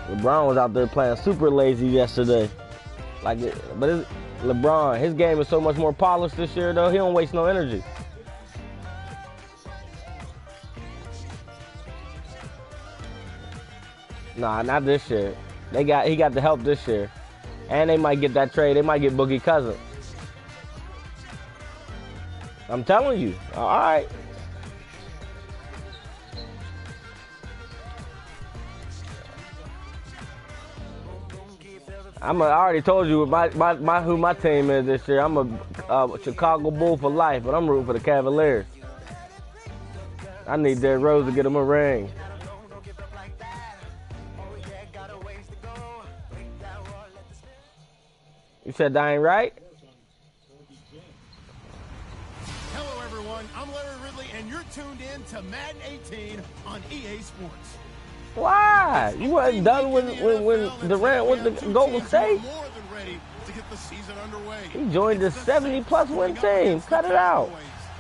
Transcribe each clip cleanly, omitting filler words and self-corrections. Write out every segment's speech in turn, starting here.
LeBron was out there playing super lazy yesterday. LeBron, his game is so much more polished this year, though. He don't waste no energy. Nah, not this year. He got the help this year. And they might get that trade. They might get Boogie Cousins. I'm telling you. All right. I already told you who my team is this year. I'm a Chicago Bull for life, but I'm rooting for the Cavaliers. I need Derrick Rose to get him a ring. You said that ain't right? Hello, everyone. I'm Larry Ridley, and you're tuned in to Madden 18 on EA Sports. Why? You wasn't done when Durant went to Golden State? More than ready to get the season underway. He joined the 70-plus win team. Cut it out.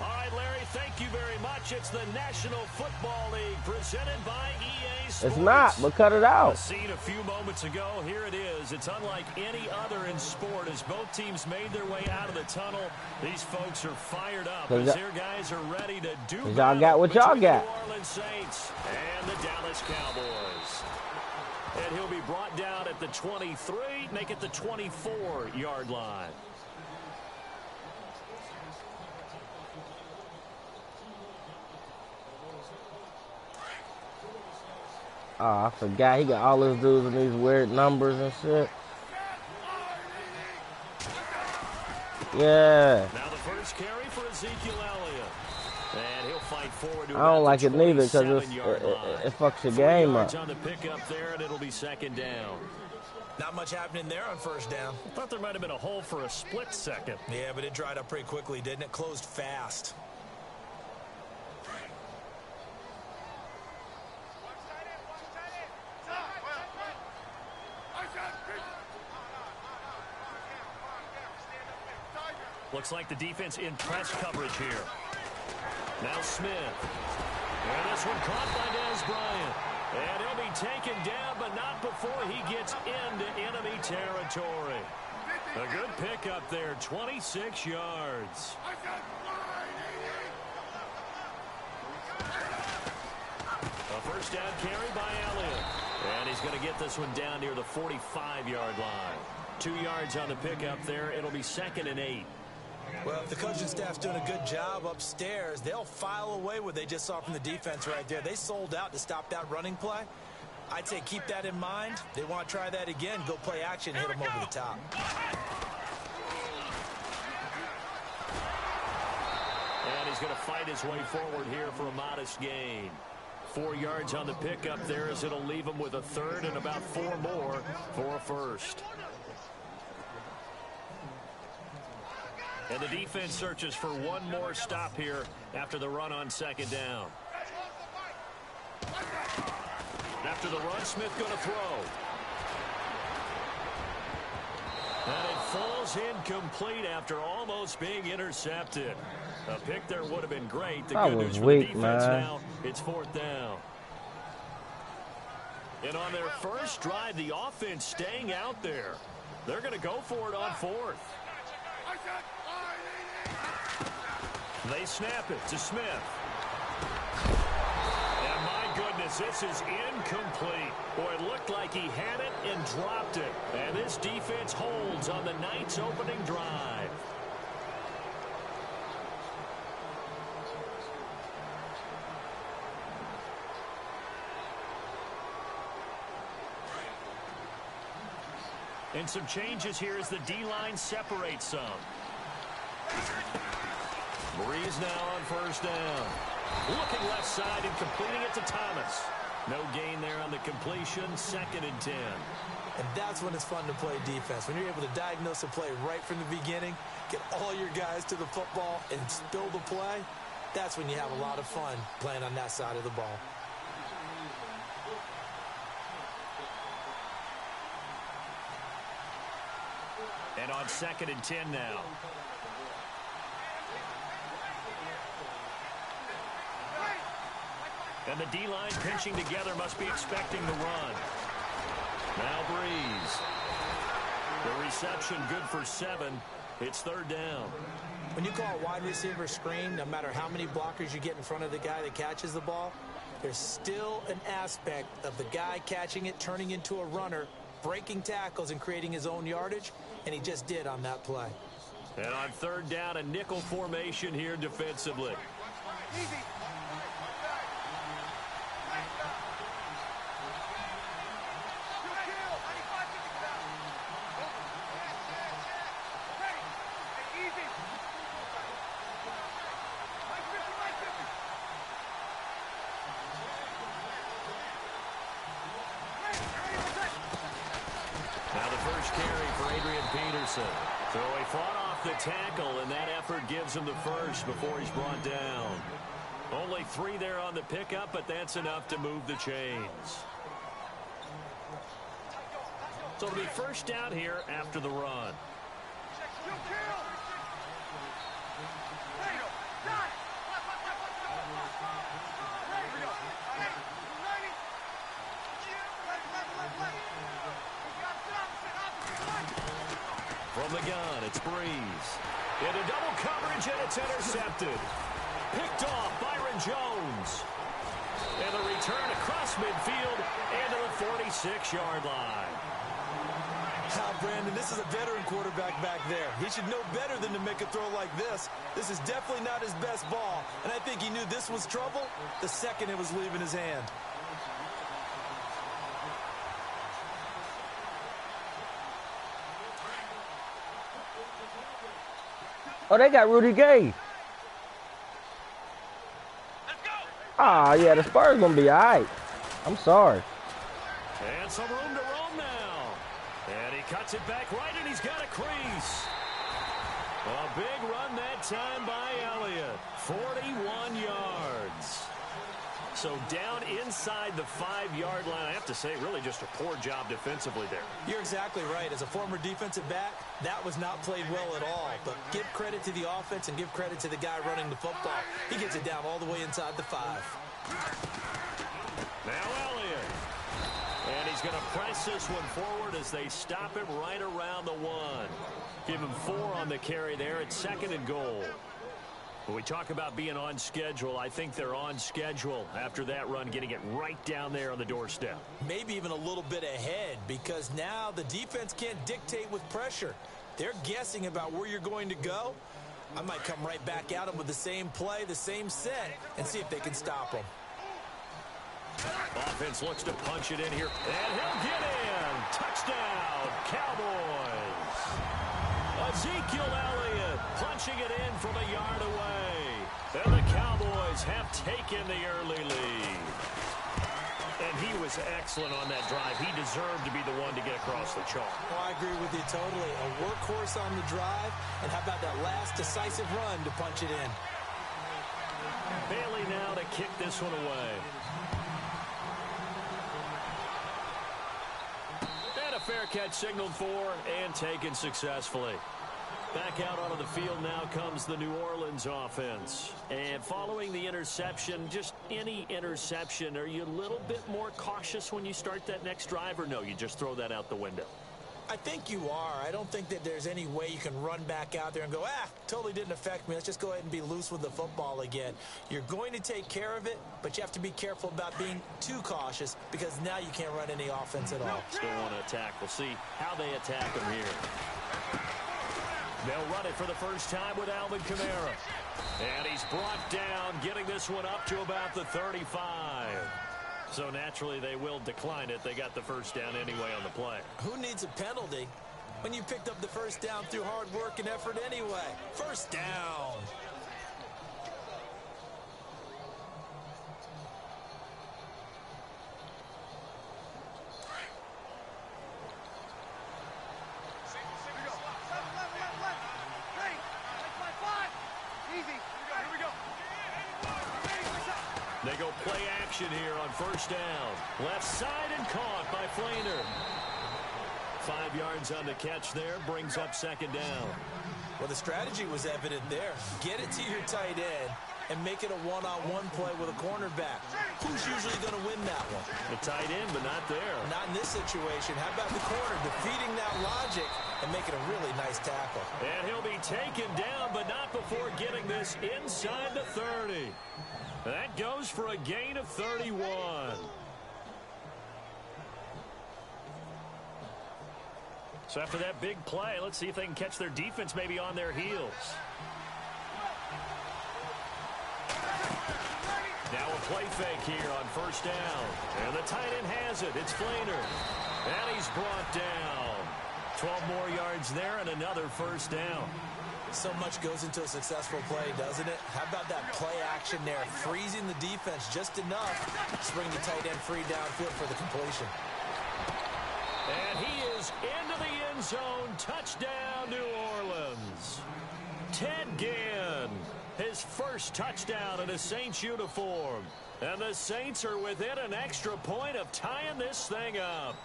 All right, Larry, thank you very much. It's the National Football League presented by EA Sports. It's not, but cut it out. A scene a few moments ago. Here it is. It's unlike any other in sport. As both teams made their way out of the tunnel, these folks are fired up as their guys are ready to do battle. Y'all got what y'all got. The New Orleans Saints and the Dallas Cowboys. And he'll be brought down at the 23, make it the 24-yard line. Oh, I forgot. He got all his dudes and these weird numbers and shit. Yeah. Now the first carry for Ezekiel Elliott. And he'll fight forward to I don't like it neither because it fucks your game up. On the pickup there, and it'll be second down. Not much happening there on first down. I thought there might have been a hole for a split second. Yeah, but it dried up pretty quickly, didn't it? Closed fast. Looks like the defense in press coverage here. Now Smith. And this one caught by Dez Bryant. And he'll be taken down, but not before he gets into enemy territory. A good pickup there, 26 yards. A first down carry by Elliott. And he's going to get this one down near the 45-yard line. 2 yards on the pickup there. It'll be 2nd and 8. Well, if the coaching staff's doing a good job upstairs, they'll file away what they just saw from the defense right there. They sold out to stop that running play. I'd say keep that in mind. They want to try that again. Go play action, hit them over the top. And he's going to fight his way forward here for a modest gain. 4 yards on the pickup there as it'll leave him with a third and about 4 more for a first. And the defense searches for one more stop here after the run on second down. After the run, Smith going to throw. And it falls incomplete after almost being intercepted. A pick there would have been great. The good news for the defense now, it's 4th down. And on their first drive, the offense staying out there. They're going to go for it on 4th. They snap it to Smith. And my goodness, this is incomplete. Boy, it looked like he had it and dropped it. And this defense holds on the night's opening drive. And some changes here as the D-line separates some. Breeze now on first down. Looking left side and completing it to Thomas. No gain there on the completion. 2nd and 10. And that's when it's fun to play defense. When you're able to diagnose a play right from the beginning, get all your guys to the football and spill the play, that's when you have a lot of fun playing on that side of the ball. And on 2nd and 10 now. And the D-line pinching together, must be expecting the run. Now Breeze. The reception good for 7. It's 3rd down. When you call a wide receiver screen, no matter how many blockers you get in front of the guy that catches the ball, there's still an aspect of the guy catching it, turning into a runner, breaking tackles and creating his own yardage, and he just did on that play. And on 3rd down, a nickel formation here defensively. Easy. So he fought off the tackle, and that effort gives him the first before he's brought down. Only 3 there on the pickup, but that's enough to move the chains. So it'll be 1st down here after the run. From the gun, it's Breeze. Into double coverage, and it's intercepted. Picked off Byron Jones. And the return across midfield into the 46-yard line. Now, Brandon, this is a veteran quarterback back there. He should know better than to make a throw like this. This is definitely not his best ball. And I think he knew this was trouble the second it was leaving his hand. Oh, they got Rudy Gay. Ah, yeah, the Spurs gonna be all right. I'm sorry. And some room to roam now. And he cuts it back right, and he's got a crease. A big run that time by Elliott. 41 yards. So down inside the 5-yard line. I have to say, really just a poor job defensively there. You're exactly right. As a former defensive back, that was not played well at all. But give credit to the offense and give credit to the guy running the football. He gets it down all the way inside the 5. Now Elliott. And he's going to press this one forward as they stop him right around the 1. Give him 4 on the carry there. It's 2nd and goal. When we talk about being on schedule, I think they're on schedule after that run, getting it right down there on the doorstep. Maybe even a little bit ahead, because now the defense can't dictate with pressure. They're guessing about where you're going to go. I might come right back at them with the same play, the same set, and see if they can stop them. Offense looks to punch it in here, and he'll get in. Touchdown, Cowboys. Ezekiel Elliott punching it in from a yard away. And the Cowboys have taken the early lead. And he was excellent on that drive. He deserved to be the one to get across the chalk. Oh, I agree with you totally. A workhorse on the drive, and how about that last decisive run to punch it in? Bailey now to kick this one away. And a fair catch signaled for and taken successfully. Back out onto the field now comes the New Orleans offense. And following the interception, just any interception, are you a little bit more cautious when you start that next drive, or no, you just throw that out the window? I think you are. I don't think that there's any way you can run back out there and go, totally didn't affect me. Let's just go ahead and be loose with the football again. You're going to take care of it, but you have to be careful about being too cautious, because now you can't run any offense at all. Still want to attack. We'll see how they attack him here. They'll run it for the first time with Alvin Kamara. And he's brought down, getting this one up to about the 35. So naturally they will decline it. They got the first down anyway on the play. Who needs a penalty when you picked up the first down through hard work and effort anyway? First down. They go play action here on first down. Left side and caught by Flainer. 5 yards on the catch there, brings up second down. Well, the strategy was evident there. Get it to your tight end, and make it a one-on-one play with a cornerback. Who's usually going to win that one? The tight end, but not there. Not in this situation. How about the corner defeating that logic and making a really nice tackle? And he'll be taken down, but not before getting this inside the 30. That goes for a gain of 31. So after that big play, let's see if they can catch their defense maybe on their heels. Now a play fake here on first down. And the tight end has it. It's Flainer. And he's brought down. 12 more yards there and another first down. So much goes into a successful play, doesn't it? How about that play action there? Freezing the defense just enough to bring the tight end free downfield for the completion. And he is into the end zone. Touchdown, New Orleans. Ted Ginn, his first touchdown in a Saints uniform. And the Saints are within an extra point of tying this thing up.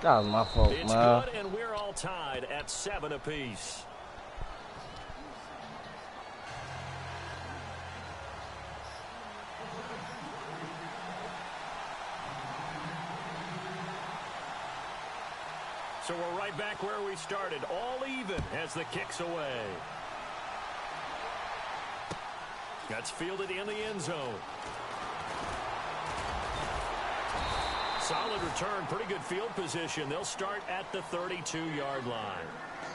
That was my fault, It's man. good, and we're all tied at 7 apiece. So we're right back where we started, all even as the kick's away. That's fielded in the end zone. Solid return, pretty good field position. They'll start at the 32-yard line.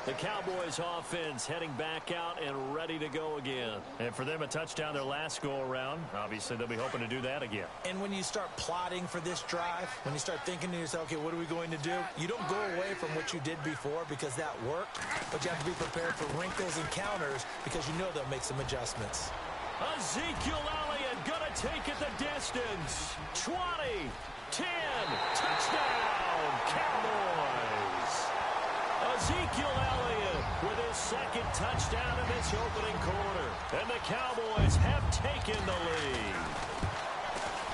The Cowboys offense heading back out and ready to go again. And for them, a touchdown their last go-around. Obviously, they'll be hoping to do that again. And when you start plotting for this drive, when you start thinking to yourself, okay, what are we going to do? You don't go away from what you did before because that worked, but you have to be prepared for wrinkles and counters because you know they'll make some adjustments. Ezekiel Elliott gonna take it the distance. 20, 10, touchdown, Cowboys. Ezekiel Elliott with his second touchdown in this opening quarter. And the Cowboys have taken the lead.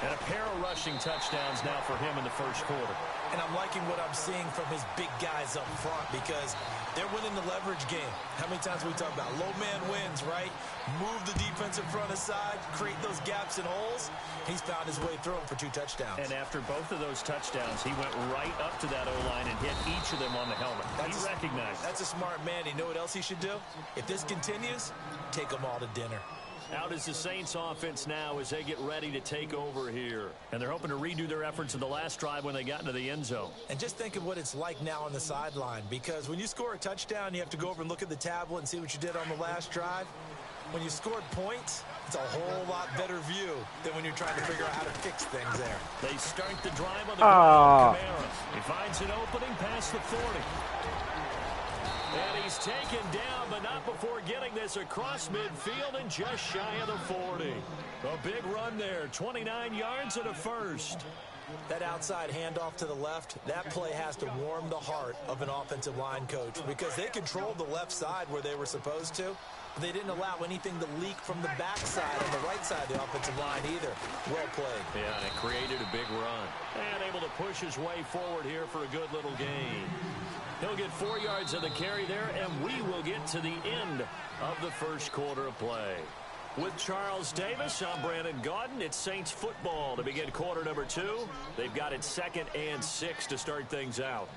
And a pair of rushing touchdowns now for him in the first quarter. And I'm liking what I'm seeing from his big guys up front because they're winning the leverage game. How many times we talk about low man wins, right? Move the defensive front aside, create those gaps and holes. He's found his way through them for 2 touchdowns. And after both of those touchdowns, he went right up to that O-line and hit each of them on the helmet. He recognized. That's a smart man. You know what else he should do? If this continues, take them all to dinner. Out is the Saints offense now as they get ready to take over here. And they're hoping to redo their efforts in the last drive when they got into the end zone. And just think of what it's like now on the sideline, because when you score a touchdown, you have to go over and look at the tablet and see what you did on the last drive. When you scored points, it's a whole lot better view than when you're trying to figure out how to fix things there. They start the drive on the ground. Kamara. He finds an opening past the 40. And he's taken down, but not before getting this across midfield and just shy of the 40. A big run there, 29 yards and a first. That outside handoff to the left, that play has to warm the heart of an offensive line coach because they controlled the left side where they were supposed to. But they didn't allow anything to leak from the backside on the right side of the offensive line either. Well played. Yeah, and it created a big run. And able to push his way forward here for a good little gain. He'll get 4 yards of the carry there, and we will get to the end of the first quarter of play. With Charles Davis, I'm Brandon Gaudin. It's Saints football to begin quarter number 2. They've got it 2nd and 6 to start things out.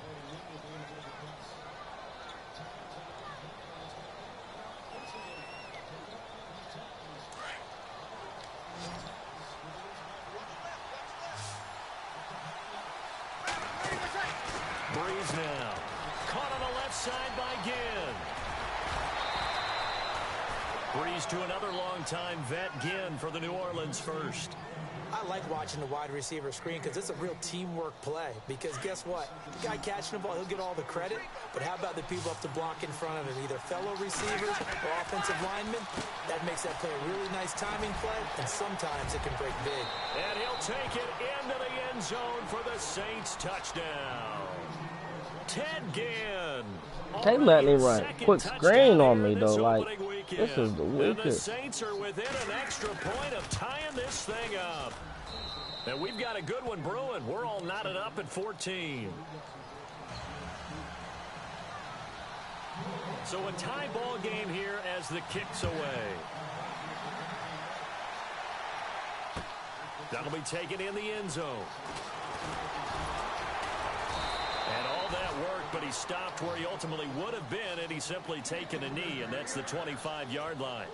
Breeze now. Caught on the left side by Ginn. Breeze to another longtime vet, Ginn, for the New Orleans first. I like watching the wide receiver screen because it's a real teamwork play. Because guess what? The guy catching the ball, he'll get all the credit. But how about the people up to block in front of him? Either fellow receivers or offensive linemen. That makes that play a really nice timing play. And sometimes it can break big. And he'll take it into the end zone for the Saints touchdown. Ted Ginn. They let me run quick screen on me, though. Like, this is the weekend. weakest. And the Saints are within an extra point of tying this thing up. And we've got a good one brewing. We're all knotted up at 14. So a tie ball game here as the kick's away. That'll be taken in the end zone. And all that work, but he stopped where he ultimately would have been, and he's simply taken a knee, and that's the 25-yard line.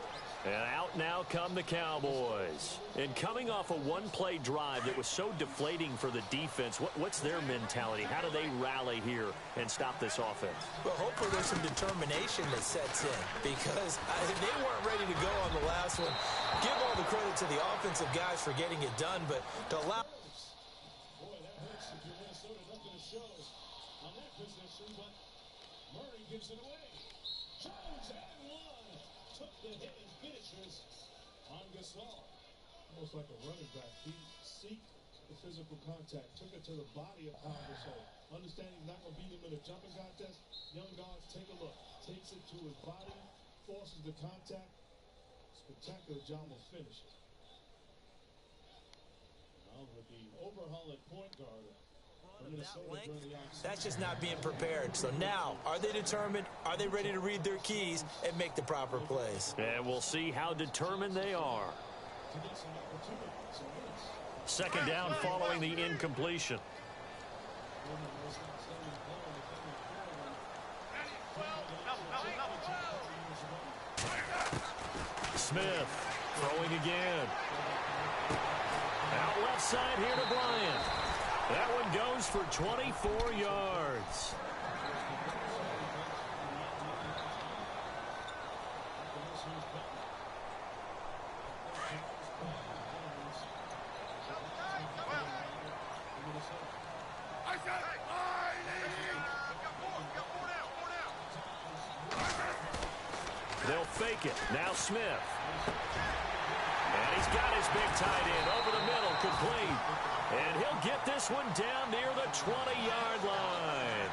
And out now come the Cowboys. And coming off a one-play drive that was so deflating for the defense, what's their mentality? How do they rally here and stop this offense? Well, hopefully there's some determination that sets in, because they weren't ready to go on the last one. Give all the credit to the offensive guys for getting it done, but to allow... Boy, that hurts if you're Minnesota. Nothing to show on that possession, but Murray gives it away. Jones and one. Took the hit and finishes on Gasol. Almost like a running back. He seeked the physical contact, took it to the body of Pau Gasol. Understanding he's not going to beat him in a jumping contest. Young guards, take a look. Takes it to his body, forces the contact. Spectacular job of finishing. Now with the overhaul at point guard. That's just not being prepared. So now, are they determined? Are they ready to read their keys and make the proper plays? And we'll see how determined they are. Second down following the incompletion. Smith throwing again. Out left side here to Bryant. That one goes for 24 yards. They'll fake it. Now Smith. And he's got his big tight end over the middle, complete. And he'll get this one down near the 20-yard line.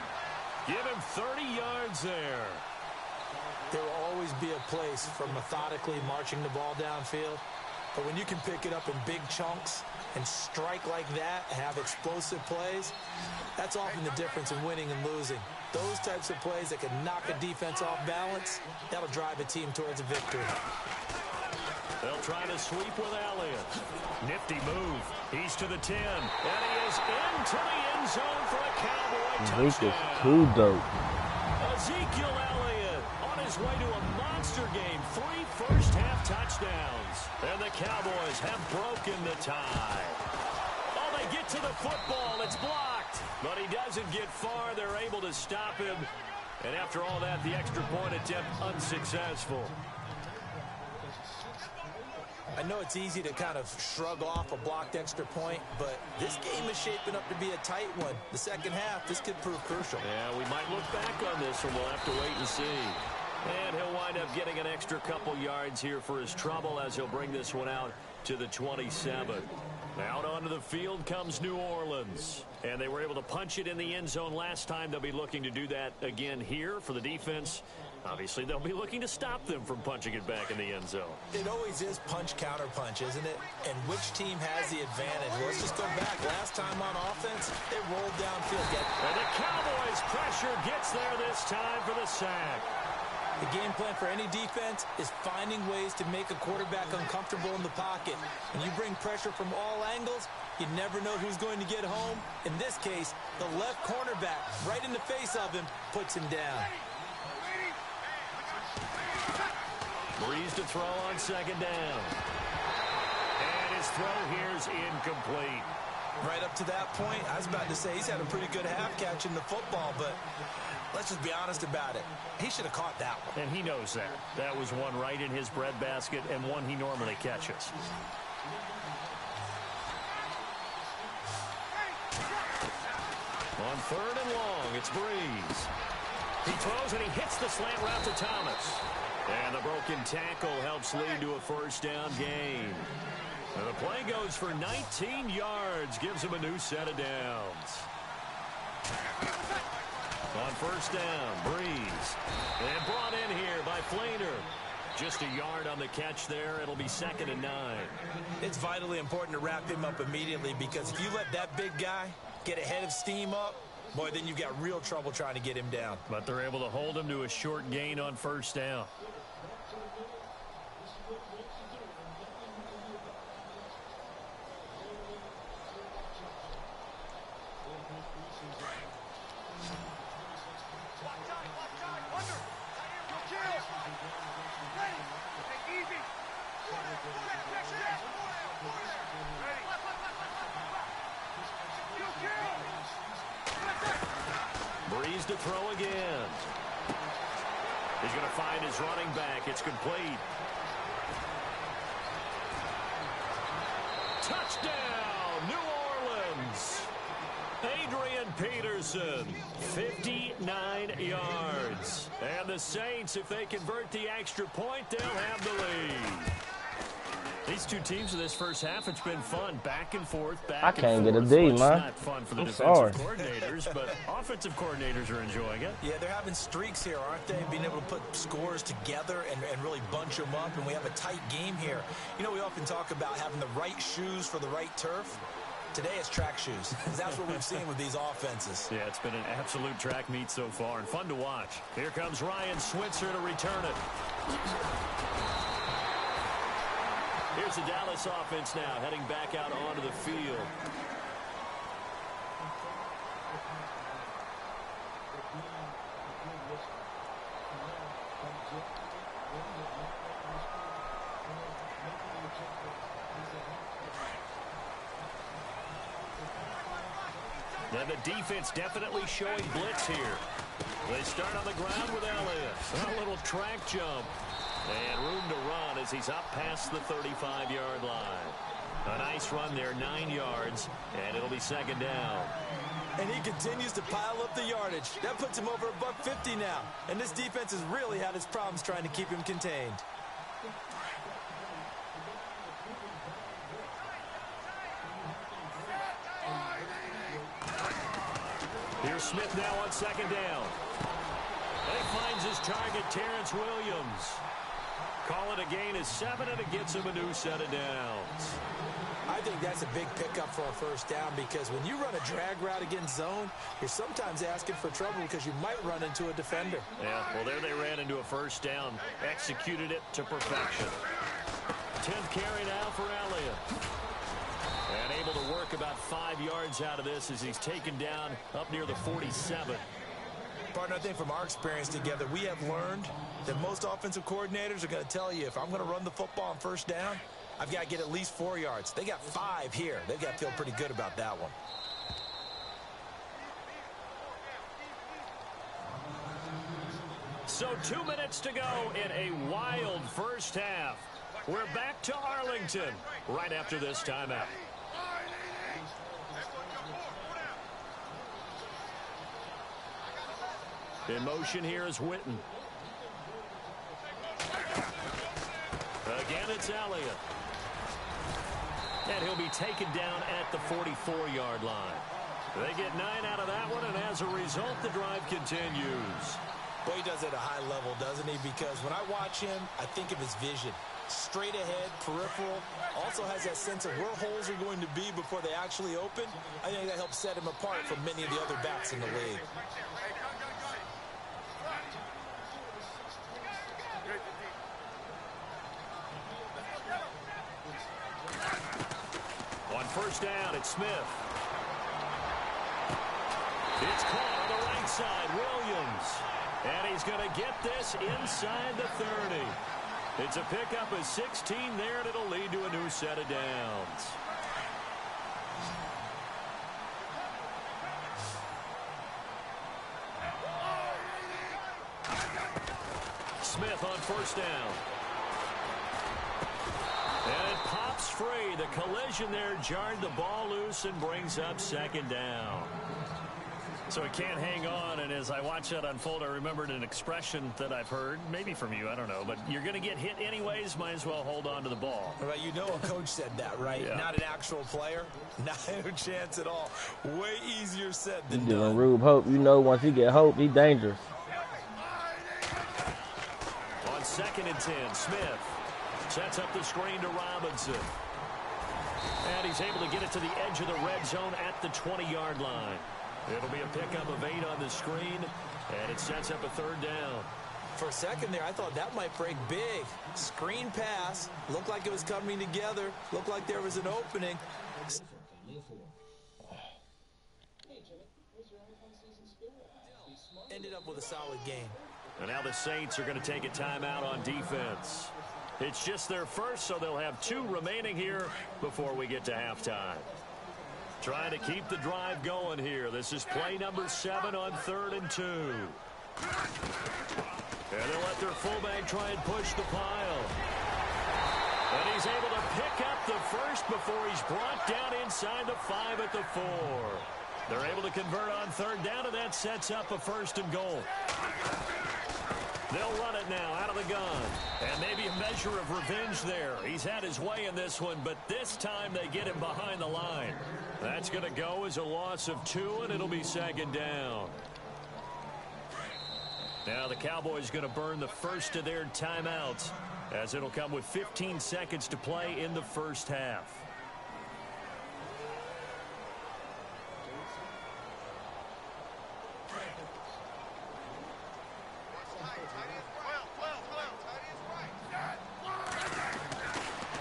Give him 30 yards there. There will always be a place for methodically marching the ball downfield. But when you can pick it up in big chunks and strike like that, have explosive plays, that's often the difference in winning and losing. Those types of plays that can knock a defense off balance, that'll drive a team towards a victory. They'll try to sweep with Elliott. Nifty move. He's to the 10. And he is into the end zone for a Cowboy touchdown. This is too dope. Ezekiel Elliott on his way to a monster game. 3 first-half touchdowns. And the Cowboys have broken the tie. Oh, they get to the football. It's blocked. But he doesn't get far. They're able to stop him. And after all that, the extra point attempt unsuccessful. I know it's easy to kind of shrug off a blocked extra point, but this game is shaping up to be a tight one. The second half, this could prove crucial. Yeah, we might look back on this, and we'll have to wait and see. And he'll wind up getting an extra couple yards here for his trouble as he'll bring this one out to the 27. Out onto the field comes New Orleans. And they were able to punch it in the end zone last time. They'll be looking to do that again here for the defense. Obviously, they'll be looking to stop them from punching it back in the end zone. It always is punch-counter-punch, isn't it? And which team has the advantage? Well, let's just go back. Last time on offense, they rolled downfield. And the Cowboys' pressure gets there this time for the sack. The game plan for any defense is finding ways to make a quarterback uncomfortable in the pocket. When you bring pressure from all angles, you never know who's going to get home. In this case, the left cornerback, right in the face of him, puts him down. Breeze to throw on second down. And his throw here's incomplete. Right up to that point, I was about to say he's had a pretty good half catching the football, but let's just be honest about it. He should have caught that one. And he knows that. That was one right in his breadbasket and one he normally catches. On third and long, it's Breeze. He throws and he hits the slant route to Thomas. And the broken tackle helps lead to a first down gain. And the play goes for 19 yards, gives him a new set of downs. On first down, Breeze. And brought in here by Flainer. Just a yard on the catch there. It'll be 2nd and 9. It's vitally important to wrap him up immediately, because if you let that big guy get a head of steam up, boy, then you've got real trouble trying to get him down. But they're able to hold him to a short gain on first down. Breeze to throw again. He's going to find his running back. It's complete. Touchdown, New Orleans. Adrian Peterson, 59 yards. And the Saints, if they convert the extra point, they'll have the lead. These two teams in this first half, it's been fun. Back and forth, back and forth. I can't get a D, man. Not fun for the defensive coordinators, but offensive coordinators are enjoying it. Yeah, they're having streaks here, aren't they? Being able to put scores together and really bunch them up, and we have a tight game here. You know, we often talk about having the right shoes for the right turf. Today it's track shoes. That's what we've seen with these offenses. Yeah, it's been an absolute track meet so far and fun to watch. Here comes Ryan Switzer to return it. Here's the Dallas offense now, heading back out onto the field. And the defense definitely showing blitz here. They start on the ground with Elliott. A little track jump. And room to run as he's up past the 35-yard line. A nice run there, 9 yards, and it'll be second down. And he continues to pile up the yardage. That puts him over $150 now. And this defense has really had its problems trying to keep him contained. Here's Smith now on second down. And he finds his target, Terrence Williams. Call it a gain of 7, and it gets him a new set of downs. I think that's a big pickup for a first down because when you run a drag route against zone, you're sometimes asking for trouble because you might run into a defender. Yeah, well, there they ran into a first down. Executed it to perfection. 10th carry now for Elliott. And able to work about 5 yards out of this as he's taken down up near the 47. Partner, I think from our experience together, we have learned that most offensive coordinators are going to tell you, if I'm going to run the football on first down, I've got to get at least 4 yards. They got 5 here. They've got to feel pretty good about that one. So 2 minutes to go in a wild first half. We're back to Arlington right after this timeout. In motion here is Witten. Again, it's Elliott. And he'll be taken down at the 44-yard line. They get 9 out of that one, and as a result, the drive continues. Boy, he does it at a high level, doesn't he? Because when I watch him, I think of his vision. Straight ahead, peripheral, also has that sense of where holes are going to be before they actually open. I think that helps set him apart from many of the other backs in the league. On first down, it's Smith. It's caught on the right side, Williams. And he's going to get this inside the 30. It's a pickup of 16 there, and it'll lead to a new set of downs. Smith on first down. And it pops free. The collision there jarred the ball loose and brings up second down. So it can't hang on, and as I watch that unfold, I remembered an expression that I've heard, maybe from you, I don't know, but you're going to get hit anyways, might as well hold on to the ball. Right, you know a coach said that, right? Yeah. Not an actual player. Not a chance at all. Way easier said than You done. giving Rube hope. You know once he get hope, he dangerous. On second and 10, Smith sets up the screen to Robinson. And he's able to get it to the edge of the red zone at the 20-yard line. It'll be a pickup of 8 on the screen, and it sets up a 3rd down. For a second there, I thought that might break big. Screen pass. Looked like it was coming together. Looked like there was an opening. Ended up with a solid game. And now the Saints are going to take a timeout on defense. It's just their first, so they'll have 2 remaining here before we get to halftime. Trying to keep the drive going here. This is play number 7 on 3rd and 2. And they'll let their fullback try and push the pile. And he's able to pick up the first before he's brought down inside the 5 at the 4. They're able to convert on 3rd down, and that sets up a 1st and goal. They'll run it now out of the gun. And maybe a measure of revenge there. He's had his way in this one, but this time they get him behind the line. That's going to go as a loss of 2, and it'll be 2nd down. Now the Cowboys going to burn the first of their timeouts, as it'll come with 15 seconds to play in the first half.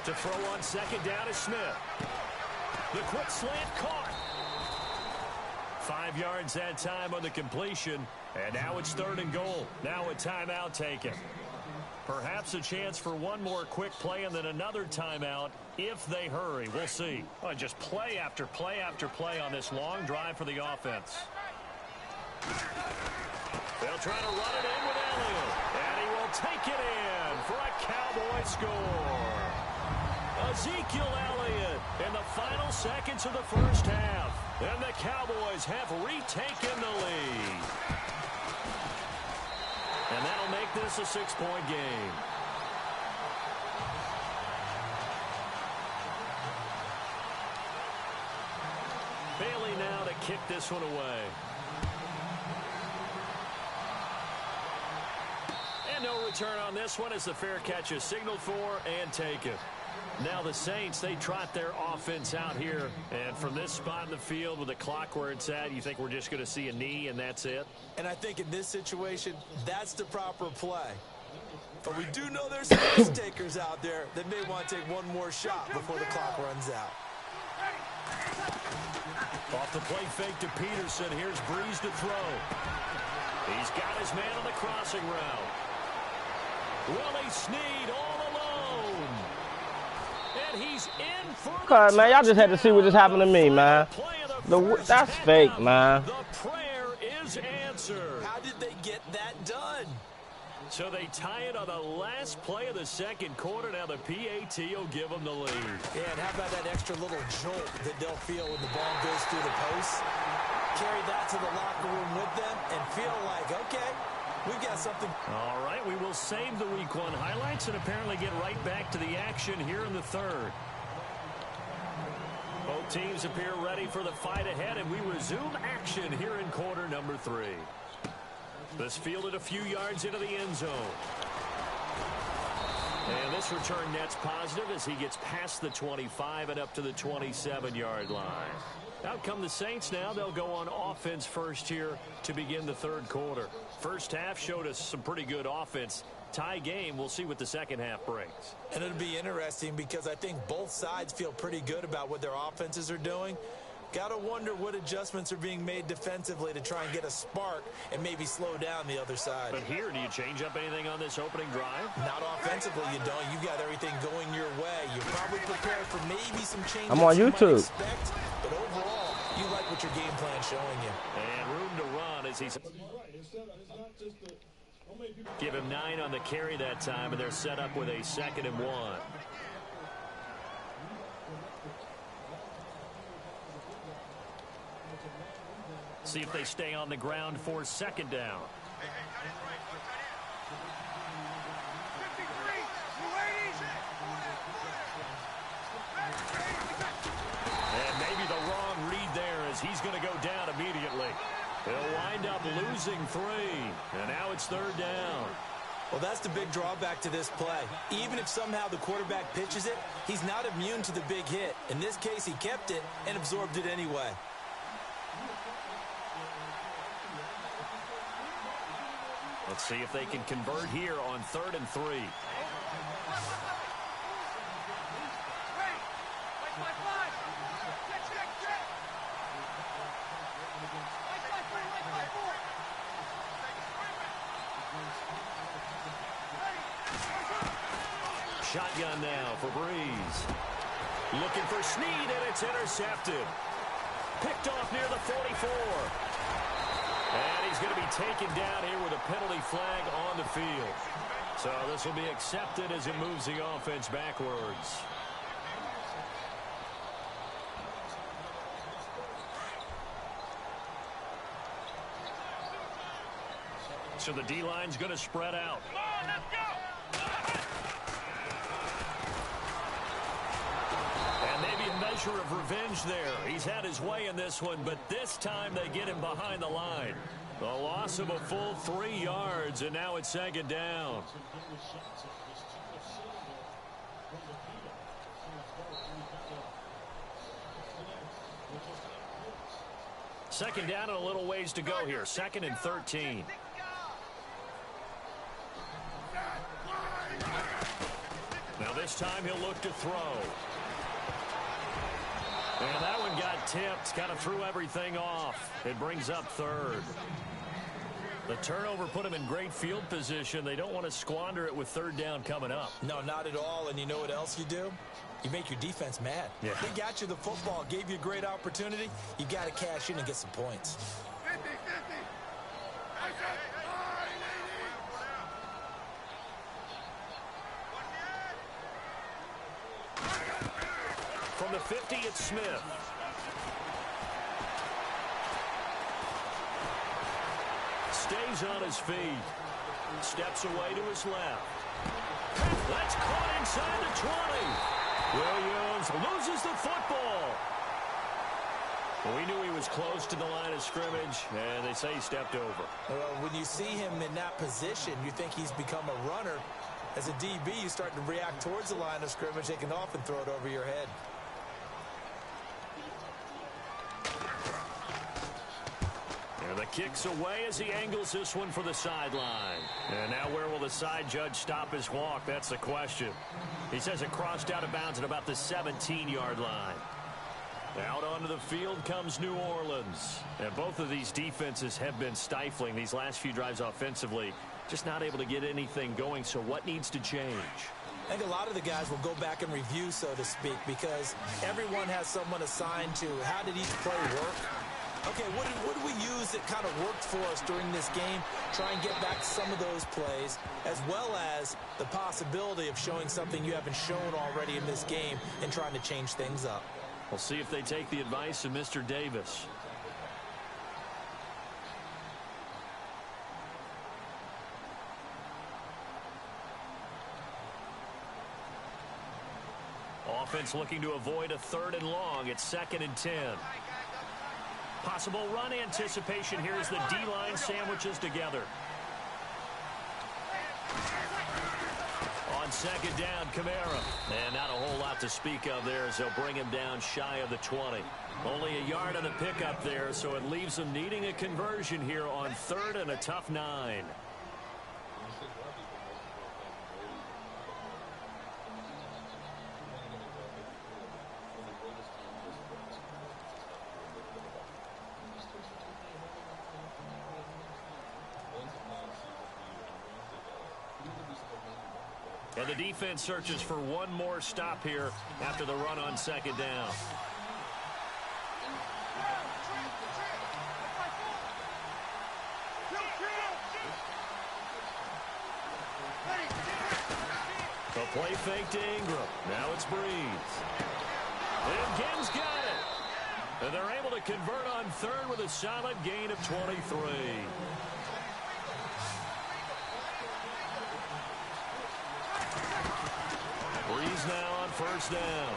To throw on 2nd down is Smith. The quick slant caught. 5 yards that time on the completion, and now it's 3rd and goal. Now a timeout taken. Perhaps a chance for one more quick play and then another timeout if they hurry. We'll see. Well, just play after play after play on this long drive for the offense. They'll try to run it in with Elliott, and he will take it in for a Cowboy score. Ezekiel Elliott in the final seconds of the first half. And the Cowboys have retaken the lead. And that'll make this a 6-point game. Bailey now to kick this one away. And no return on this one as the fair catch is signaled for and taken. Now the Saints, they trot their offense out here. And from this spot in the field with the clock where it's at, you think we're just going to see a knee and that's it? And I think in this situation, that's the proper play. But we do know there's some risk takers out there that may want to take one more shot before the clock runs out. Off the play fake to Peterson. Here's Breeze to throw. He's got his man on the crossing route. Willie Snead all alone. And he's in for the God, man, y'all just had to see what just happened to me, man. That's fake, man. The prayer is answered. How did they get that done? So they tie it on the last play of the second quarter. Now the PAT will give them the lead. Yeah, and how about that extra little jolt that they'll feel when the ball goes through the post? Carry that to the locker room with them and feel like, okay, we've got something. All right, we will save the Week 1 highlights and apparently get right back to the action here in the third. Both teams appear ready for the fight ahead, and we resume action here in quarter number 3. This fielded a few yards into the end zone. And this return net's positive as he gets past the 25 and up to the 27-yard line. Out come the Saints now. They'll go on offense first here to begin the third quarter. First half showed us some pretty good offense. Tie game. We'll see what the second half brings. And it'll be interesting because I think both sides feel pretty good about what their offenses are doing. Got to wonder what adjustments are being made defensively to try and get a spark and maybe slow down the other side. But here, do you change up anything on this opening drive? Not offensively, you don't. You've got everything going your way. You're probably prepared for maybe some changes. I'm on YouTube. Expect, but overall, you like what your game plan's showing you. And room to run as he's... Give him 9 on the carry that time, and they're set up with a 2nd and 1. See if they stay on the ground for 2nd down. And maybe the wrong read there as he's going to go down immediately. They'll wind up losing 3, and now it's 3rd down. Well, that's the big drawback to this play. Even if somehow the quarterback pitches it, he's not immune to the big hit. In this case, he kept it and absorbed it anyway. Let's see if they can convert here on 3rd and 3. Shotgun now for Breeze. Looking for Snead, and it's intercepted. Picked off near the 44. And he's going to be taken down here with a penalty flag on the field. So this will be accepted as it moves the offense backwards. So the D-line's going to spread out. Come on, let's go! Measure of revenge there. He's had his way in this one, but this time they get him behind the line. The loss of a full 3 yards, and now it's 2nd down. Second down and a little ways to go here. 2nd and 13. Now this time he'll look to throw. And that one got tipped, kind of threw everything off. It brings up 3rd. The turnover put him in great field position. They don't want to squander it with 3rd down coming up. No, not at all. And you know what else you do? You make your defense mad. Yeah. They got you the football, gave you a great opportunity. You got to cash in and get some points. 50-50. From the 50, it's Smith. Stays on his feet. Steps away to his left. That's caught inside the 20. Williams loses the football. We knew he was close to the line of scrimmage, and they say he stepped over. When you see him in that position, you think he's become a runner. As a DB, you start to react towards the line of scrimmage. They can often throw it over your head. And the kick's away as he angles this one for the sideline. And now where will the side judge stop his walk? That's the question. He says it crossed out of bounds at about the 17-yard line. Out onto the field comes New Orleans. And both of these defenses have been stifling these last few drives offensively. Just not able to get anything going. So what needs to change? I think a lot of the guys will go back and review, so to speak, because everyone has someone assigned to how did each play work. Okay, what did we use that kind of worked for us during this game? Try and get back to some of those plays, as well as the possibility of showing something you haven't shown already in this game and trying to change things up. We'll see if they take the advice of Mr. Davis. Offense looking to avoid a 3rd and long. It's 2nd and 10. Possible run anticipation here as the D-line sandwiches together. On 2nd down, Kamara. And not a whole lot to speak of there as they'll bring him down shy of the 20. Only a yard on the pickup there, so it leaves them needing a conversion here on 3rd and a tough 9. And the defense searches for one more stop here after the run on 2nd down. The play fake to Ingram. Now it's Breeze. And Gibbs got it. And they're able to convert on 3rd with a solid gain of 23. Breeze now on 1st down.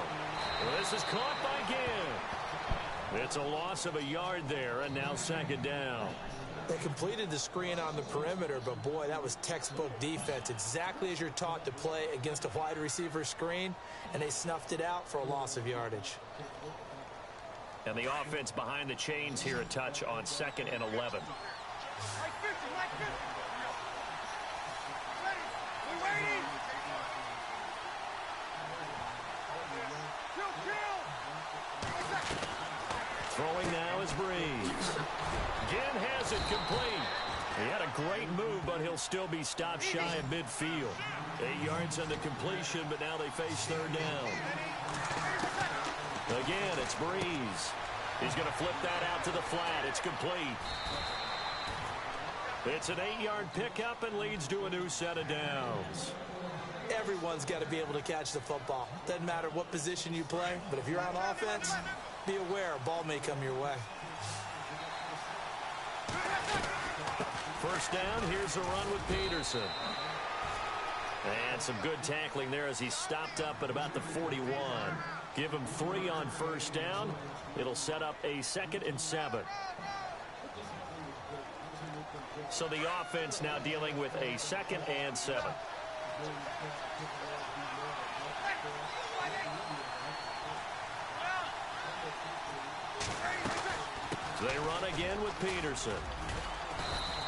Well, this is caught by Gibbs. It's a loss of a yard there, and now 2nd down. They completed the screen on the perimeter, but boy, that was textbook defense. Exactly as you're taught to play against a wide receiver screen, and they snuffed it out for a loss of yardage. And the offense behind the chains here a touch on 2nd and 11. Throwing now is Breeze. Again has it complete. He had a great move, but he'll still be stopped shy of midfield. 8 yards on the completion, but now they face 3rd down. Again, it's Breeze. He's going to flip that out to the flat. It's complete. It's an 8-yard pickup and leads to a new set of downs. Everyone's got to be able to catch the football. Doesn't matter what position you play, but if you're on offense, be aware a ball may come your way. First down, here's a run with Peterson. And some good tackling there as he stopped up at about the 41. Give him 3 on first down. It'll set up a 2nd and 7. So the offense now dealing with a 2nd and 7. They run again with Peterson.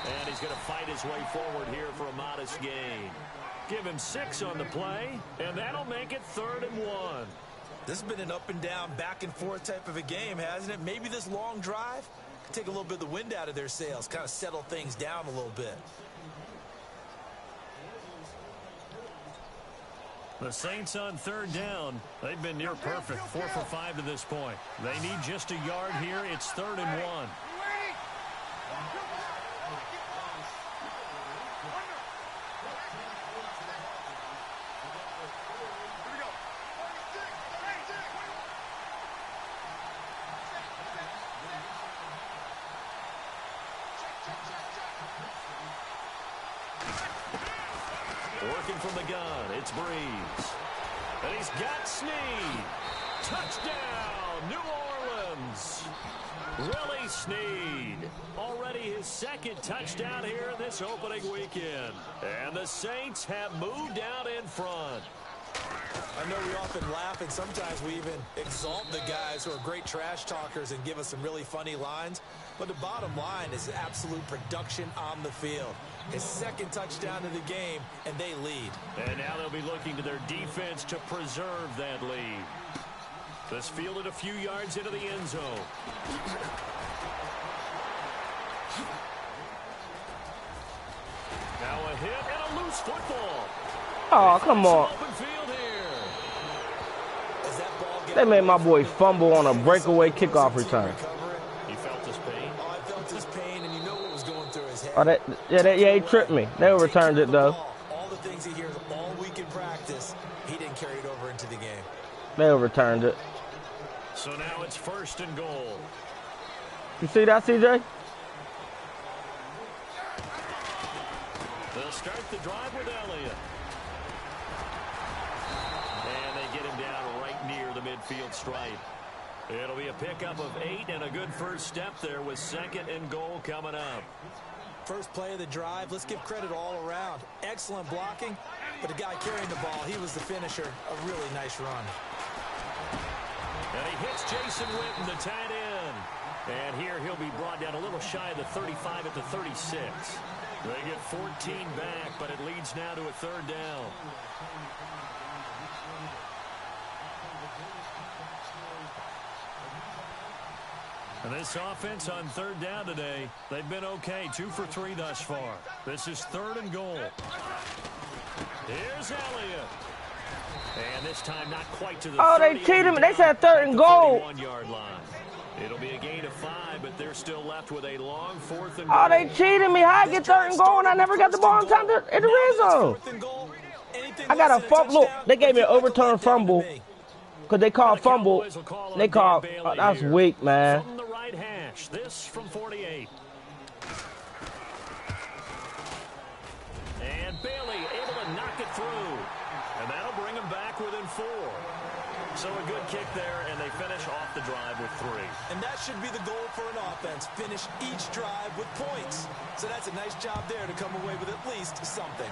And he's going to fight his way forward here for a modest gain. Give him 6 on the play, and that'll make it 3rd and 1. This has been an up and down, back and forth type of a game, hasn't it? Maybe this long drive could take a little bit of the wind out of their sails, kind of settle things down a little bit. The Saints on 3rd down. They've been near perfect, 4 for 5 to this point. They need just a yard here. It's 3rd and 1. Working from the gun, it's Breeze. And he's got Snead. Touchdown, New Orleans. Willie Snead. Already his 2nd touchdown here this opening weekend. And the Saints have moved out in front. I know we often laugh, and sometimes we even exalt the guys who are great trash talkers and give us some really funny lines. But the bottom line is absolute production on the field. His 2nd touchdown of the game, and they lead. And now they'll be looking to their defense to preserve that lead. This fielded a few yards into the end zone. Now a hit and a loose football. Oh, come on. They made my boy fumble on a breakaway kickoff return. He felt his pain. Oh, I felt his pain, and you know what was going through his head. Oh, yeah, he tripped me. They overturned it, though. All the things he hears all week in practice, he didn't carry it over into the game. They overturned it. So now it's 1st and goal. You see that, CJ? They'll start the drive with Elliott. And they get him down right near the midfield stripe. It'll be a pickup of 8 and a good first step there with 2nd and goal coming up. First play of the drive, let's give credit all around. Excellent blocking, but the guy carrying the ball, he was the finisher. A really nice run. And he hits Jason Witten, the tight end. And here he'll be brought down a little shy of the 35 at the 36. They get 14 back, but it leads now to a 3rd down. And this offense on 3rd down today, they've been okay. 2 for 3 thus far. This is 3rd and goal. Here's Elliott. And this time not quite to the 30. Oh, they cheated him. They said 3rd and goal. 31-yard line. It'll be a gain of 5, but they're still left with a long 4th and goal. Oh, they cheated me. How I get 3rd and goal and I never got the ball in time in the red zone? I got a fumble. Look, they gave me an overturned fumble because they called fumble. They called. Oh, that's weak, man. From the right hash. This from 48. And Bailey able to knock it through. And that'll bring them back within 4. So a good kick there, and they finish off the drive with 3. And that should be the goal for an offense. Finish each drive with points. So that's a nice job there to come away with at least something.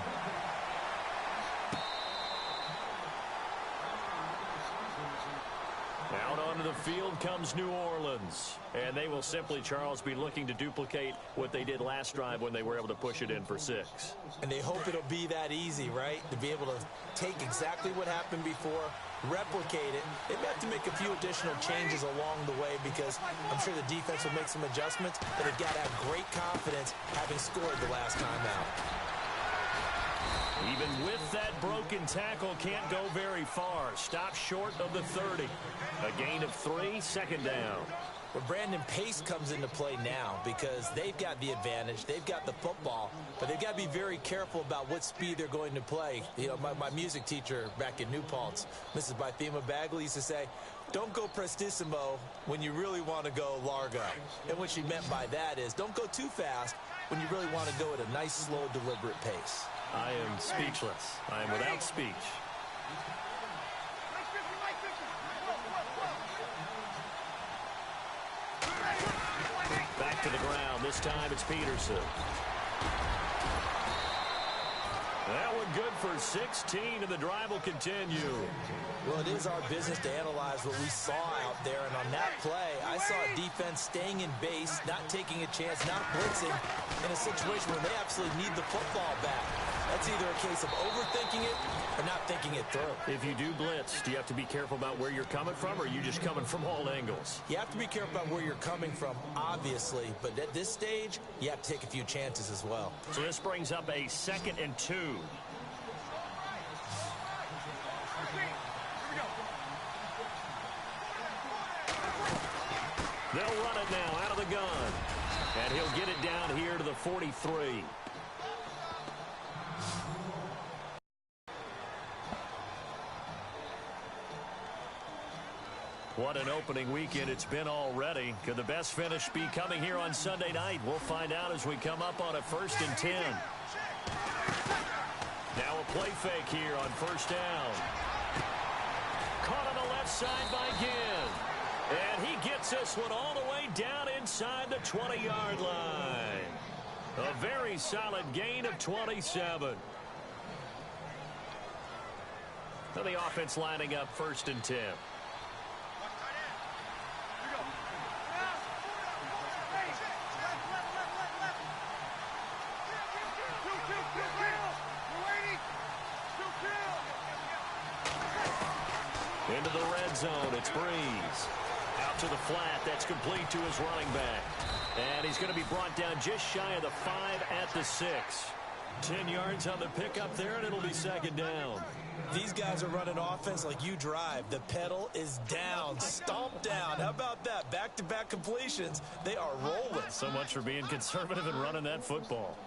Out onto the field comes New Orleans. And they will simply, Charles, be looking to duplicate what they did last drive when they were able to push it in for 6. And they hope it'll be that easy, right? To be able to take exactly what happened before, replicate it. They may have to make a few additional changes along the way because I'm sure the defense will make some adjustments, but they've got to have great confidence having scored the last time out. Even with that broken tackle, can't go very far. Stop short of the 30. A gain of 3, second down. Well, Brandon, pace comes into play now because they've got the advantage. They've got the football, but they've got to be very careful about what speed they're going to play. You know, my music teacher back in New Paltz, Mrs. Bythema Bagley, used to say, don't go prestissimo when you really want to go largo. And what she meant by that is don't go too fast when you really want to go at a nice, slow, deliberate pace. I am speechless. I am without speech. Back to the ground. This time it's Peterson. That one good for 16, and the drive will continue. Well, it is our business to analyze what we saw out there, and on that play, I saw a defense staying in base, not taking a chance, not blitzing, in a situation where they absolutely need the football back. That's either a case of overthinking it or not thinking it through. If you do blitz, do you have to be careful about where you're coming from, or are you just coming from all angles? You have to be careful about where you're coming from, obviously, but at this stage, you have to take a few chances as well. So this brings up a 2nd and 2. They'll run it now out of the gun. And he'll get it down here to the 43. What an opening weekend it's been already. Could the best finish be coming here on Sunday night? We'll find out as we come up on a 1st and 10. Now a play fake here on 1st down. Caught on the left side by Ginn. And he gets this one all the way down inside the 20-yard line. A very solid gain of 27. So the offense lining up 1st and 10. Into the red zone, it's Breeze. Out to the flat, that's complete to his running back. And he's going to be brought down just shy of the 5 at the 6. 10 yards on the pickup there, and it'll be 2nd down. These guys are running offense like you drive. The pedal is down, stomp down. How about that? Back-to-back completions. They are rolling. So much for being conservative and running that football.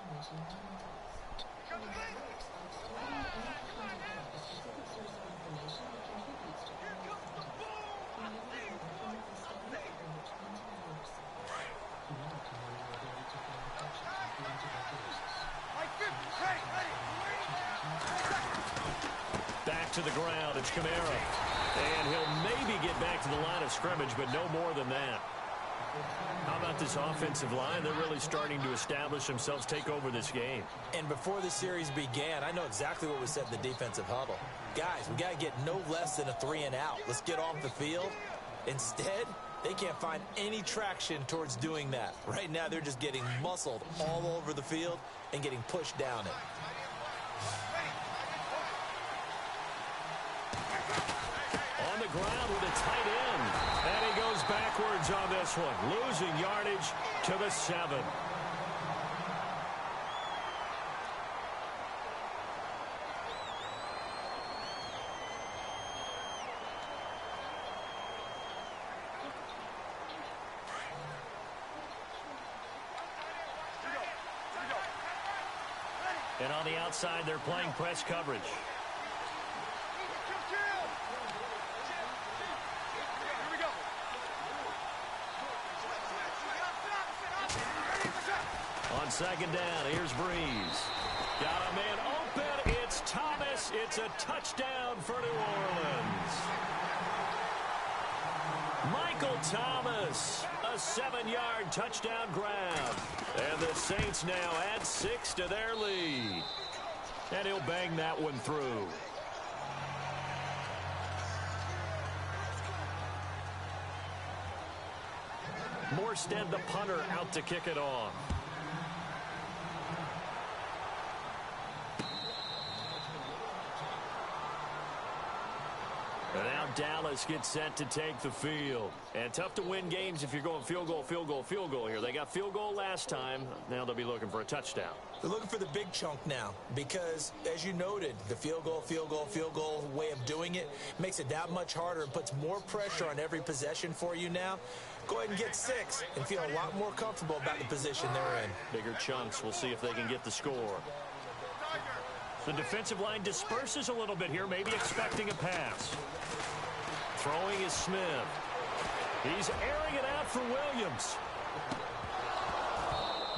Back to the ground, it's Kamara. And he'll maybe get back to the line of scrimmage, but no more than that. How about this offensive line? They're really starting to establish themselves, take over this game. And before the series began, I know exactly what we said in the defensive huddle. Guys, we got to get no less than a 3 and out. Let's get off the field. Instead, they can't find any traction towards doing that. Right now, they're just getting muscled all over the field and getting pushed down it. On the ground with a tight end. And he goes backwards on this one, losing yardage to the 7. And on the outside, they're playing press coverage. On 2nd down, here's Breeze. Got a man open. It's Thomas. It's a touchdown for New Orleans. Michael Thomas, a 7-yard touchdown grab. And the Saints now add 6 to their lead. And he'll bang that one through. Morstead, the punter, out to kick it off. And now Dallas gets set to take the field. And tough to win games if you're going field goal, field goal, field goal here. They got field goal last time. Now they'll be looking for a touchdown. They're looking for the big chunk now because, as you noted, the field goal, field goal, field goal way of doing it makes it that much harder and puts more pressure on every possession for you now. Go ahead and get 6 and feel a lot more comfortable about the position they're in. Bigger chunks. We'll see if they can get the score. The defensive line disperses a little bit here, maybe expecting a pass. Throwing is Smith. He's airing it out for Williams.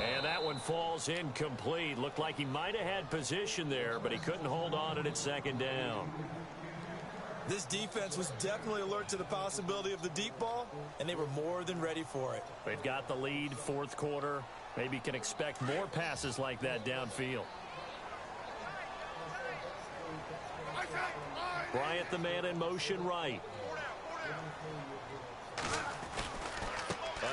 And that one falls incomplete. Looked like he might have had position there, but he couldn't hold on at second down. This defense was definitely alert to the possibility of the deep ball, and they were more than ready for it. They've got the lead, fourth quarter. Maybe can expect more passes like that downfield. Bryant, the man in motion right.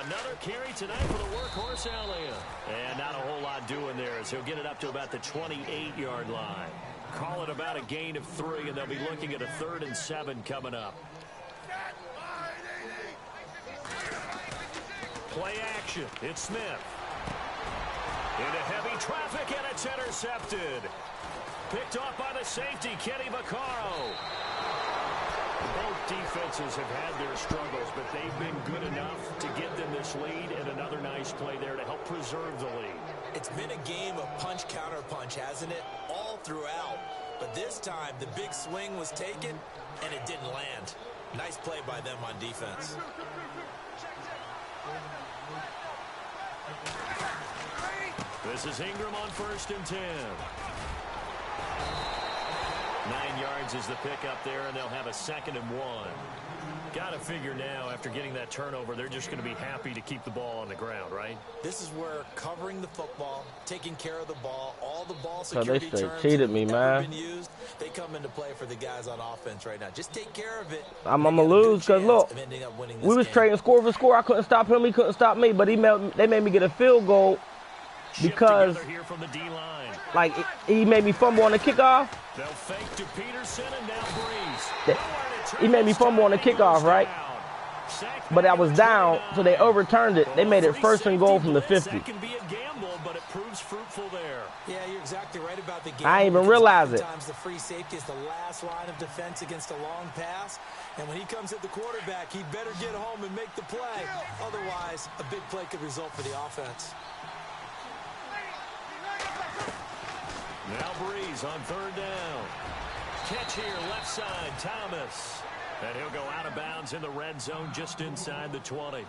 Another carry tonight for the workhorse Elliott. And not a whole lot doing there as he'll get it up to about the 28-yard line. Call it about a gain of 3, and they'll be looking at a 3rd and 7 coming up. Play action. It's Smith. Into heavy traffic, and it's intercepted. Picked off by the safety, Kenny Vaccaro. Both defenses have had their struggles, but they've been good enough to get them this lead, and another nice play there to help preserve the lead. It's been a game of punch-counter-punch, hasn't it? All throughout. But this time, the big swing was taken, and it didn't land. Nice play by them on defense. This is Ingram on 1st and 10. 9 yards is the pickup there, and they'll have a 2nd and 1. Got to figure now, after getting that turnover, they're just going to be happy to keep the ball on the ground, right? This is where covering the football, taking care of the ball, all the ball security So they terms cheated me, that man. have been used, they come into play for the guys on offense right now. Just take care of it. I'm going to lose because, look, we was trading score for score. I couldn't stop him. He couldn't stop me. But they made me get a field goal because, here from the D-line. like, he made me fumble on the kickoff. They'll fake to Peterson and now Breeze. He made me fumble on the kickoff, right? But I was down, so they overturned it. They made it 1st and goal from the 50. That can be a gamble, but it proves fruitful there. Yeah, you're exactly right about the game. I didn't even realize it. Sometimes the free safety is the last line of defense against a long pass. And when he comes at the quarterback, he'd better get home and make the play. Otherwise, a big play could result for the offense. Now Breeze on 3rd down. Catch here, left side, Thomas. And he'll go out of bounds in the red zone just inside the 20.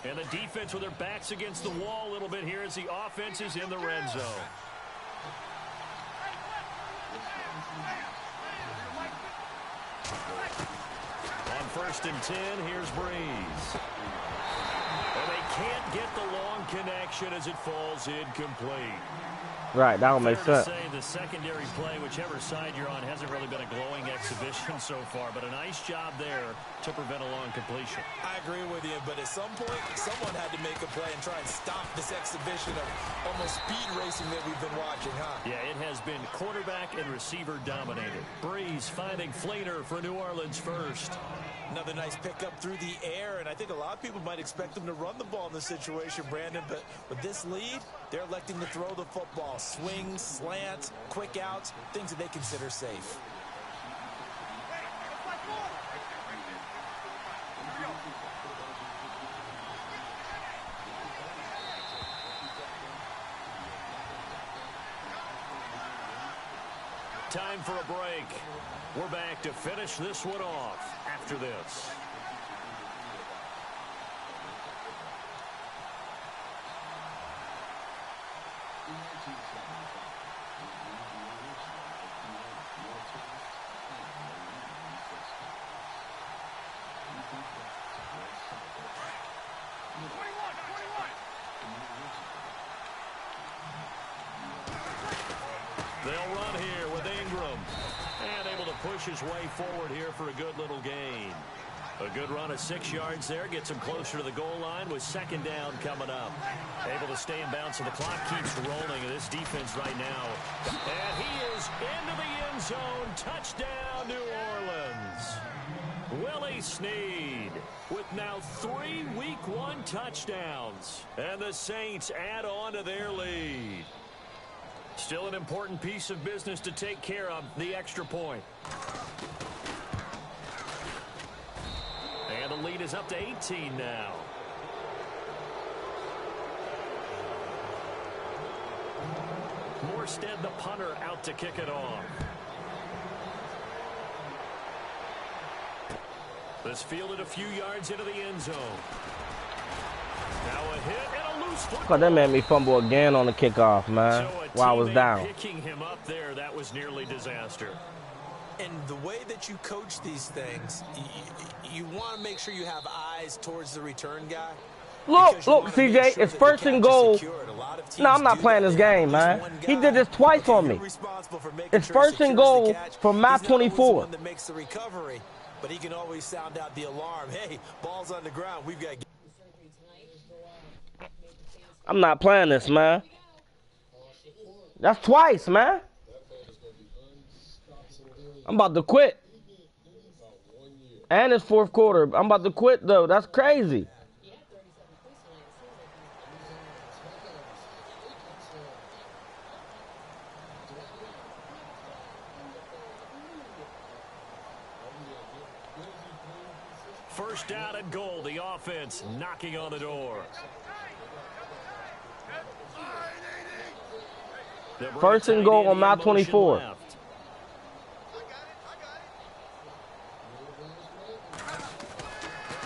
And the defense with their backs against the wall a little bit here as the offense is in the red zone. On 1st and 10, here's Breeze. And they can't get the long connection as it falls incomplete. Right, that don't make sense. Say the secondary play, whichever side you're on, hasn't really been a glowing exhibition so far, but a nice job there to prevent a long completion. I agree with you, but at some point, someone had to make a play and try and stop this exhibition of almost speed racing that we've been watching, huh? Yeah, it has been quarterback and receiver dominated. Breeze finding Fleener for New Orleans first. Another nice pickup through the air, and I think a lot of people might expect them to run the ball in this situation, Brandon, but with this lead, they're electing to throw the football. Swings, slants, quick outs, things that they consider safe. Time for a break. We're back to finish this one off after this. They'll run here with Ingram. And able to push his way forward here for a good little gain. A good run of 6 yards there. Gets him closer to the goal line with second down coming up. Able to stay in bounds, so the clock keeps rolling. This defense right now. And he is into the end zone. Touchdown, New Orleans. Willie Snead with now 3 Week 1 touchdowns. And the Saints add on to their lead. Still an important piece of business to take care of, the extra point. And the lead is up to 18 now. Morstead, the punter, out to kick it off. This fielded a few yards into the end zone. Now a hit and a loose football. God, that made me fumble again on the kickoff, man. So while I was down. Picking him up there, that was nearly disaster. And the way that you coach these things, you want to make sure you have eyes towards the return guy. Look, CJ, it's first and goal. No, I'm not playing this game, man. He did this twice on me. It's first and goal from my 24. But he can always sound out the alarm. Hey, ball's on the ground. We've got. I'm not playing this, man. That's twice, man. I'm about to quit. And it's fourth quarter. I'm about to quit, though. That's crazy. First down and goal. The offense knocking on the door. First and goal on my 24.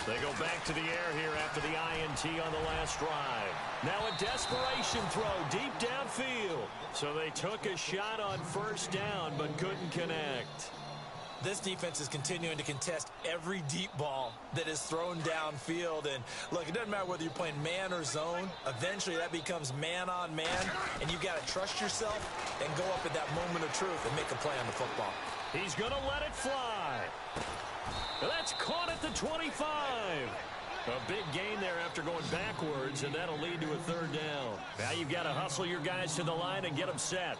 They go back to the air here after the INT on the last drive. Now a desperation throw deep downfield. So they took a shot on first down but couldn't connect. This defense is continuing to contest every deep ball that is thrown downfield. And look, it doesn't matter whether you're playing man or zone. Eventually that becomes man on man. And you've got to trust yourself and go up at that moment of truth and make a play on the football. He's going to let it fly. That's caught at the 25. A big gain there after going backwards, and that'll lead to a third down. Now you've got to hustle your guys to the line and get them set.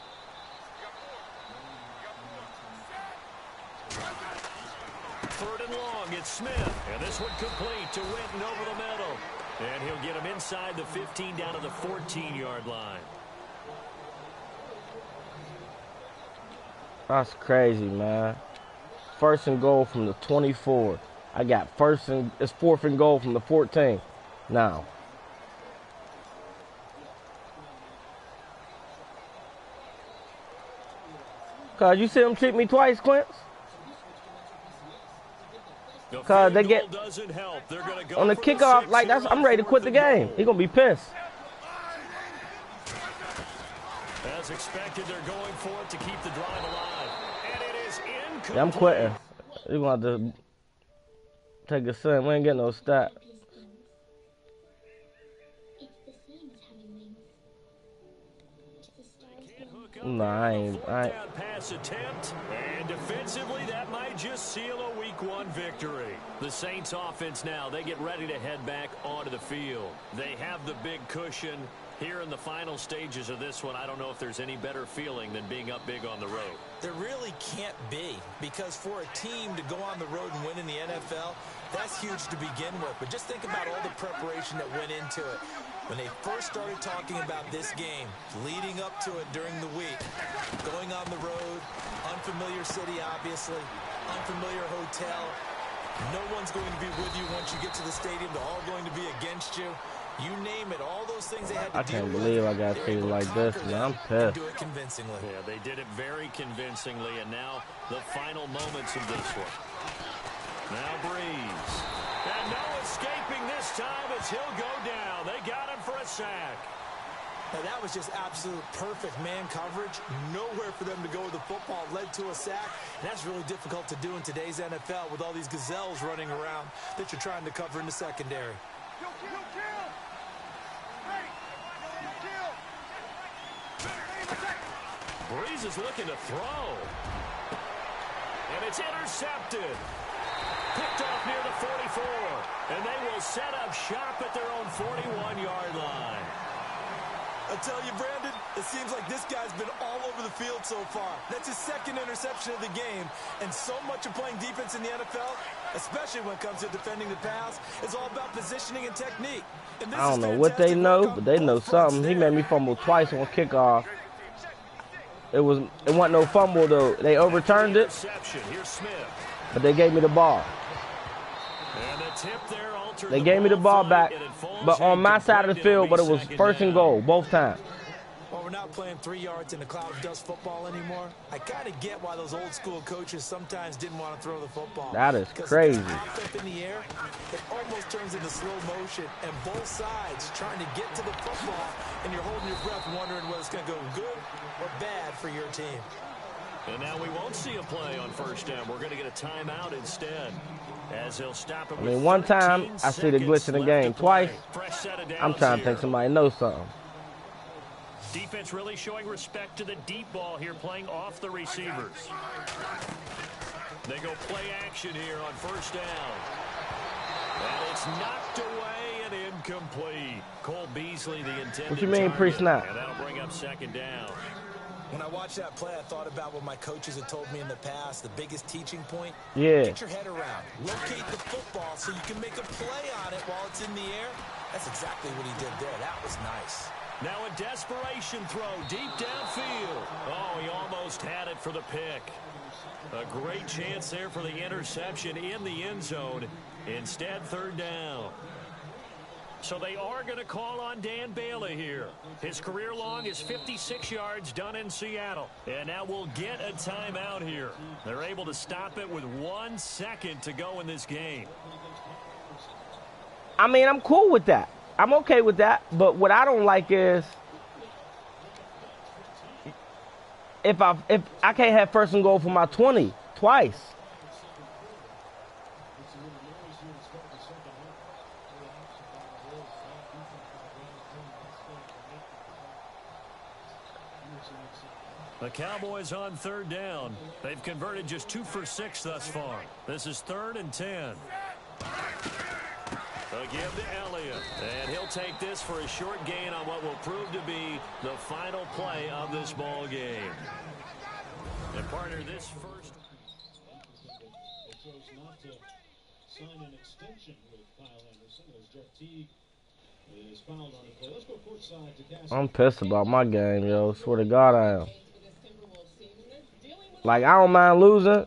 Third and long, it's Smith. And this one complete to Winton over the middle. And he'll get him inside the 15 down to the 14-yard line. That's crazy, man. First and goal from the 24. I got it's fourth and goal from the 14 now. Cause you see them treat me twice, Quince? Cause they get on the kickoff like that's. I'm ready to quit the game. He gonna be pissed. As expected, they're going for it to keep the drive alive, and it is incomplete. Yeah, I'm quitting. You're gonna have to take a sin. We ain't getting no stat. No, I ain't. Pass attempt, and defensively, that might just seal a Week 1 victory. The Saints offense now, they get ready to head back onto the field. They have the big cushion. Here in the final stages of this one, I don't know if there's any better feeling than being up big on the road. There really can't be, because for a team to go on the road and win in the NFL, that's huge to begin with. But just think about all the preparation that went into it. When they first started talking about this game, leading up to it during the week, going on the road, unfamiliar city, obviously, unfamiliar hotel. No one's going to be with you once you get to the stadium. They're all going to be against you. You name it, all those things they had to deal with. I can't believe I got treated like this, man. I'm pissed. Do it convincingly. Yeah, they did it very convincingly, and now the final moments of this one. Now Breeze. And no escaping this time as he'll go down. They got him for a sack. Now that was just absolute perfect man coverage. Nowhere for them to go with the football. Led to a sack. And that's really difficult to do in today's NFL with all these gazelles running around that you're trying to cover in the secondary. Breeze is looking to throw. And it's intercepted. Picked off near the 44. And they will set up shop at their own 41-yard line. I tell you, Brandon, it seems like this guy's been all over the field so far. That's his second interception of the game. And so much of playing defense in the NFL, especially when it comes to defending the pass, is all about positioning and technique. And this I don't know what they know, but they know something. He made me fumble twice on kickoff. It wasn't no fumble, though. They overturned it, but they gave me the ball. They gave me the ball back, but on my side of the field, but it was first and goal both times. Well, we're not playing 3 yards in a cloud of dust football anymore. I kind of get why those old school coaches sometimes didn't want to throw the football. That is crazy. Up in the air, it almost turns into slow motion, and both sides trying to get to the football, and you're holding your breath wondering whether it's going to go good or bad for your team. And now we won't see a play on first down. We're going to get a timeout instead. As he'll stop it. I mean, one time I see the glitch in the game. Twice, I'm trying to think somebody knows something. Defense really showing respect to the deep ball here, playing off the receivers. They go play action here on first down. And it's knocked away and incomplete. Cole Beasley, the intended What you mean pre-snap? And that'll bring up second down. When I watched that play, I thought about what my coaches had told me in the past. The biggest teaching point, get your head around. Locate the football so you can make a play on it while it's in the air. That's exactly what he did there. That was nice. Now a desperation throw deep downfield. Oh, he almost had it for the pick. A great chance there for the interception in the end zone. Instead, third down. So they are going to call on Dan Bailey here. His career long is 56 yards done in Seattle. And now we'll get a timeout here. They're able to stop it with 1 second to go in this game. I mean, I'm cool with that. I'm okay with that. But what I don't like is if I can't have first and goal for my 20 twice. The Cowboys on third down. They've converted just 2 for 6 thus far. This is 3rd and 10. They'll give to Elliott. And he'll take this for a short gain on what will prove to be the final play of this ball game. And partner, this first. They chose not to sign an extension with Kyle Anderson as Jeff Teague is fouled on the play. Let's go courtside to Cassidy. I'm pissed about my game, yo. Swear to God I am. Like, I don't mind losing.